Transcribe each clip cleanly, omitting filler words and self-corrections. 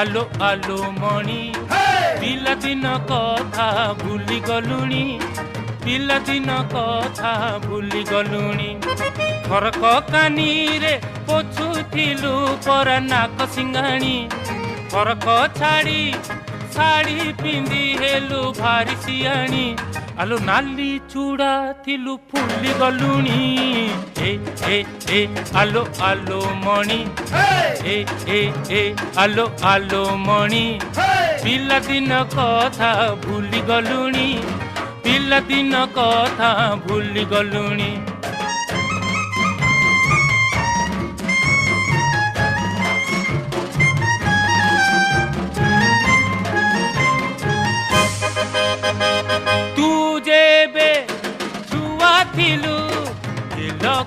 आलो आलो मणि पिलादिन कथा भूली गलुणी पिलादिन कथा भूली गलुणी फरक कानी रे पोछुथिलु पर नाक सिंगाणी फरक छाड़ी साड़ी पिंदी हेलु भारी सियाणी आलो नाली चूड़ा थिलु फुली गलुणी ए ए ए आलो आलो मणि ए ए ए आलो आलो मणि पिलादिन कथा भूली गलुणी पिलादिन कथा भूली गलुणी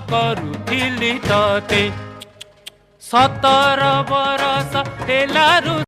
करुथिली तते 17 बरस हेलारु